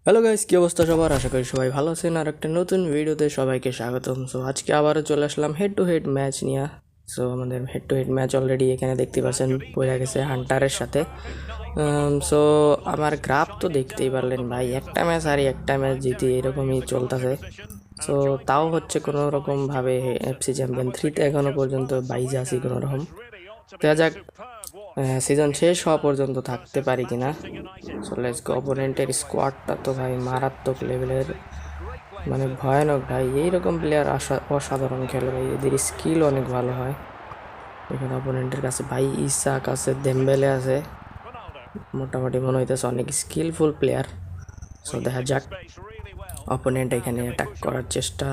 Hello guys, কি অবস্থা সবার? আশা করি সবাই ভালো আছেন। আর একটা নতুন ভিডিওতে সবাইকে স্বাগতম। সো আজকে আবারও চলে আসলাম হেড টু হেড ম্যাচ নিয়ে। সো আমাদের head to head match already এখানে দেখতে পাচ্ছেন পড়ে গেছে হান্টারের সাথে। সো আমার গ্রাফ তো দেখতেই পারলেন ভাই, একটা ম্যাচ আর একটা ম্যাচ জিতি এরকমই চলতেছে। সো তাও হচ্ছে কোনো রকমভাবে এফসি চ্যাম্পিয়ন 3তে এখনও পর্যন্ত বাইজে আছি কোনো রকম। দেখা যাক সিজন শেষ হওয়া পর্যন্ত থাকতে পারি কিনা। So let's go. অপোনেন্টের স্কোয়াডটা তো ভাই মারাত্মক লেভেলের, মানে ভয়ানক ভাই। এইরকম প্লেয়ার অসাধারণ খেলে ভাই, এদের স্কিল অনেক ভালো হয়। এখানে অপোনেন্টের কাছে ভাই ইসাক আছে, দেমবেলে আছে, মোটামুটি মনে হইতেছে অনেক স্কিলফুল প্লেয়ার। সো দেখা যাক। অপোনেন্ট এখানে অ্যাটাক করার চেষ্টা।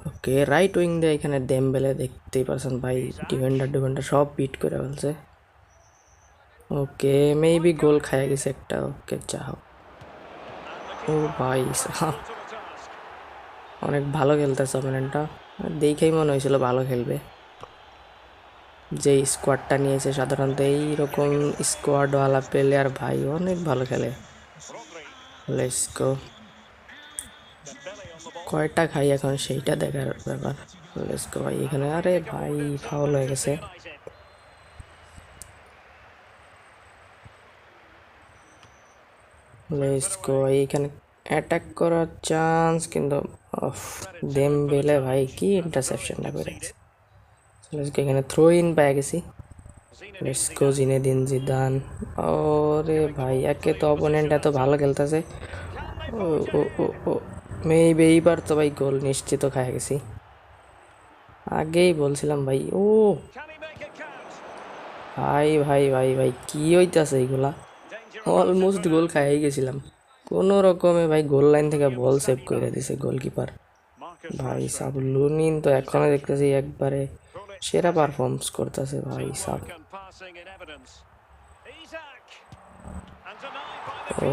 ওকে, রাইট উইং দিয়ে এখানে দেমবেলে দেখতেই পাচ্ছেন ভাই, ডিফেন্ডার সব বিট করে ফেলছে। ওকে, মেবি গোল খাইয়া গেছে একটা। ওকে, যা হোক। ও ভাই সাহাব, অনেক ভালো খেলতেছে অপোনেন্টটা। দেখেই মনে হয়েছিল ভালো খেলবে। যে স্কোয়াডটা নিয়েছে সাধারণত এইরকম স্কোয়াডওয়ালা প্লেয়ার ভাই অনেক ভালো খেলে। Let's go. কয়টা খাই এখন সেইটা দেখার ব্যাপার। লেটস গো ভাই। এখানে আরে ভাই ফাউল হয়ে গেছে। Let's go. এইখানে অ্যাটাক করার চান্স, কিন্তু দেমবেলে ভাই কি ইন্টারসেপশনটা করে গেছে। লেটস গো, এখানে থ্রো ইন পেয়ে গেছি। Let's go Zinedine Zidane. ওরে ভাই, একে তো অপোনেন্ট এত ভালো খেলতেছে। ও ও ও ও মেবি এইবার তো ভাই গোল নিশ্চিত খাই গেছি। আগেই বলছিলাম ভাই। ও ভাই ভাই ভাই ভাই, কি হইতাছে এইগুলা? অলমোস্ট গোল খাই গেছিলাম কোনো রকমে ভাই। গোল লাইন থেকে বল সেভ করে দিছে গোলকিপার। ভাই সাব লুনিন তো এখনো দেখতেছি একবারে সেরা পারফর্মস করতেছে ভাই সাব। ও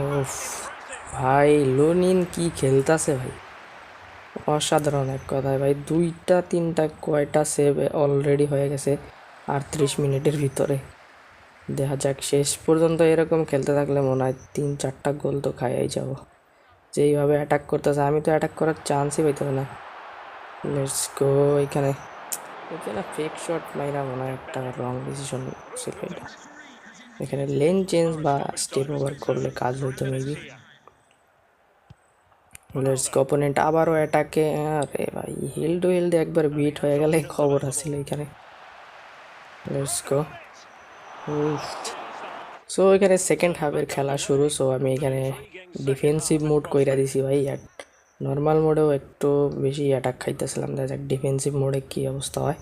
ভাই, লুনিন কি খেলতাছে ভাই, অসাধারণ এক কথায় ভাই। দুইটা তিনটা কয়টা সেভ অলরেডি হয়ে গেছে 38 মিনিটের ভিতরে। দেখা যাক, শেষ পর্যন্ত এরকম খেলতে থাকলে মনে হয় 3-4টা গোল তো খাইয়াই যাব। যেইভাবে অ্যাটাক করতেছে, আমি তো অ্যাটাক করার চান্সই পাইতেছে না। Let's go. এখানে এখানে ফেক শট মাইরা মনে হয় একটা রং ডিসিশন ছিল এটা। এখানে লেন চেঞ্জ বা স্টেপ ওভার করলে কাজ হইতো মেবি। Let's go. অপোনেন্ট আবারও অ্যাটাকে। আরে ভাই, হিল টু হিল দিয়ে একবার বিট হয়ে গেলে খবর আছিল এখানে। Let's go. সো এখানে সেকেন্ড হাফের খেলা শুরু। সো আমি এখানে ডিফেন্সিভ মোড কইরা দিছি ভাই। নর্মাল মোডেও একটু বেশি অ্যাটাক খাইতেছিলাম। দেখা যাক ডিফেন্সিভ মোডে কি অবস্থা হয়।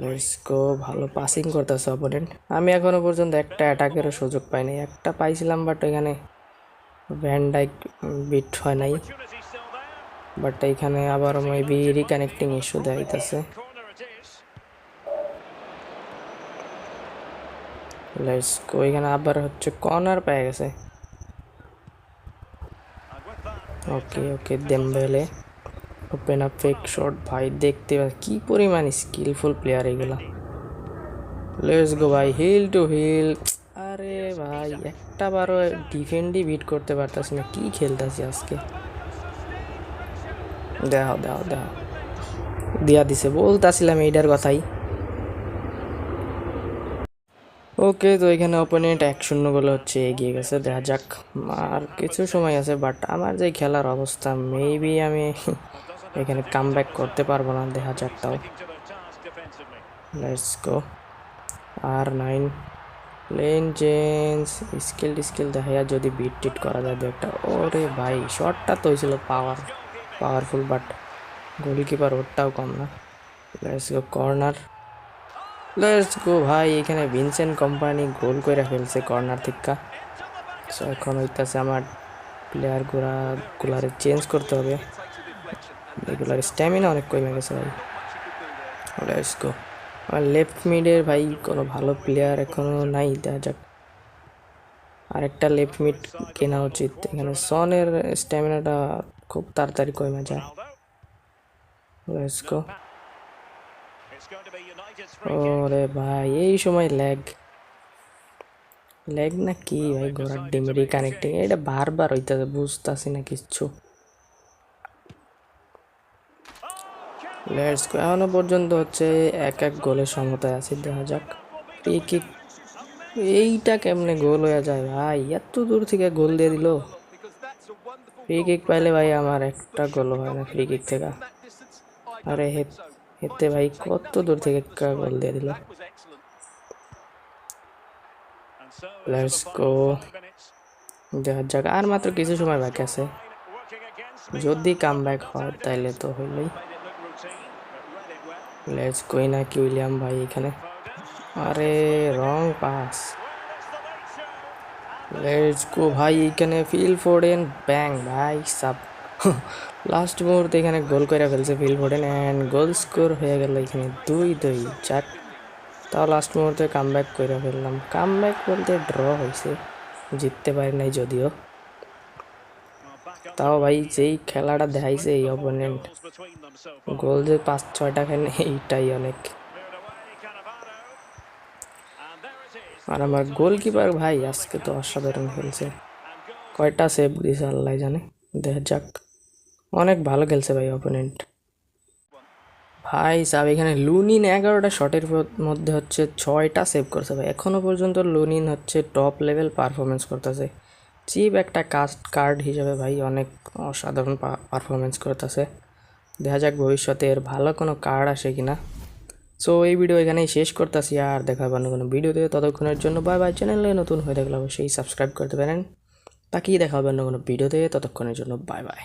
Let's go. ভালো পাসিং করতেছে অপোনেন্ট। আমি এখনো পর্যন্ত একটা অ্যাটাকেরও সুযোগ পাইনি। একটা পাইছিলাম বাট এখানে ভ্যান ডাইক বিট হয় নাই। বাট এখানে আবার মেবি রিকানেক্টিং ইস্যু দেখাইতেছে। Let's go. এখানে আবার হচ্ছে কর্নার পেয়ে গেছে। Okay okay, Dembele open up fake shot ভাই। দেখতে কি পরিমাণ স্কিলফুল প্লেয়ার এগুলা। লেটস গো ভাই, হিল টু হিল। আরে ভাই, একটা বারও ডিফেন্ডই বিট করতে পারতাছি না। কি খেলতেছি আজকে। দেখাও দেখাও দেখাও। দিয়া দিছে, বলতাছিলাম এইটার কথাই। ওকে, তো এখানে অপোনেন্ট 1-0 গোলে হচ্ছে এগিয়ে গেছে। দেখা যাক, আর কিছু সময় আছে। বাট আমার যে খেলার অবস্থা, মেবি আমি এখানে কাম ব্যাক করতে পারবো না। দেখা যাক তাও। Let's go. R9 lane change, skill দেখাইয়া যদি বিট টিট করা যায় দু একটা। ওরে ভাই, শটটা তো হয়েছিল পাওয়ারফুল, বাট গোলকিপার ওরটাও কম না। Let's go corner. Let's go ভাই, এখানে ভিনসেন্ট কোম্পানি গোল করে ফেলছে কর্নার থেকে। সো এখন হইতেছে আমার গুলারে চেঞ্জ করতে হবে। এগুলার স্ট্যামিনা অনেক কমে গেছে ভাই। Let's go. আমার লেফট মিডের ভাই কোনো ভালো প্লেয়ার এখনো নাই। দেখা যাক, আরেকটা লেফট মিড কেনা উচিত। এখানে সনের স্ট্যামিনাটা খুব তাড়াতাড়ি কমে যায়। Let's go. ওরে ভাই, এই সময় ল্যাগ। লেগ না কি ভাই, ঘোড়ার ডিমেরই কানেক্টিং, এটা বারবার হইতেছে, বুঝতেছি না কিচ্ছু। লেটস গো, এখনো পর্যন্ত হচ্ছে 1-1 গোলের সমতায় আছে, দেখা যাক। ফ্রি কিক, এইটা কেমনে গোল হয়ে যায় ভাই, এত দূর থেকে গোল দিয়ে দিল। ফ্রি কিক পাইলে ভাই আমার একটা গোল হয় না ফ্রি কিক থেকে। আরে হেতে ভাই কত দূর থেকে গোল দিয়ে দিল। লেটস গো, দেখা যাক, আর মাত্র কিছু সময় বাকি আছে, যদি কামব্যাক হয় তাইলে তো হইলই। লেটস গো, নাকি উইলিয়াম ভাই এখানে, আরে রং পাস। লেটস গো ভাই, এখানে ফিল ফোডেন ব্যাং ভাই সাব, লাস্ট মুহূর্তে এখানে গোল করে ফেলছে Phil Foden, and goal score হয়ে গেল এখানে 2-2। যাক, তাও লাস্ট মুহূর্তে কামব্যাক করে ফেললাম, কামব্যাক বলতে ড্র হয়েছে, জিততে পারি নাই যদিও। তাও ভাই যেই খেলাটা দেখাইছে এই অপোনেন্ট, গোল যে 5-6টা খেলে এইটাই অনেক। আর আমার গোলকিপার ভাই আজকে তো অসাধারণ খেলছে, কয়টা সেভ দিয়েছে আল্লাহ জানে। দেখা যাক, অনেক ভালো খেলছে ভাই অপোনেন্ট। ভাই সাব এখানে লুনিন 11টা শটের মধ্যে হচ্ছে 6টা সেভ করছে ভাই, এখনও পর্যন্ত লুনিন হচ্ছে টপ লেভেল পারফরমেন্স করতেছে। চিপ একটা কার্ড হিসেবে ভাই অনেক অসাধারণ পারফরমেন্স করতেছে। দেখা যাক ভবিষ্যতে এর ভালো কোনো কার্ড আসে কিনা। সো এই ভিডিও এখানেই শেষ করতেছি, আর দেখা হবে অন্য কোনো ভিডিওতে। ততক্ষণের জন্য বাই বাই। চ্যানেলে নতুন হয়ে থাকলে অবশ্যই সাবস্ক্রাইব করতে পারেন। তাকিয়ে দেখা হবে অন্য কোনো ভিডিওতে, ততক্ষণের জন্য বাই বাই।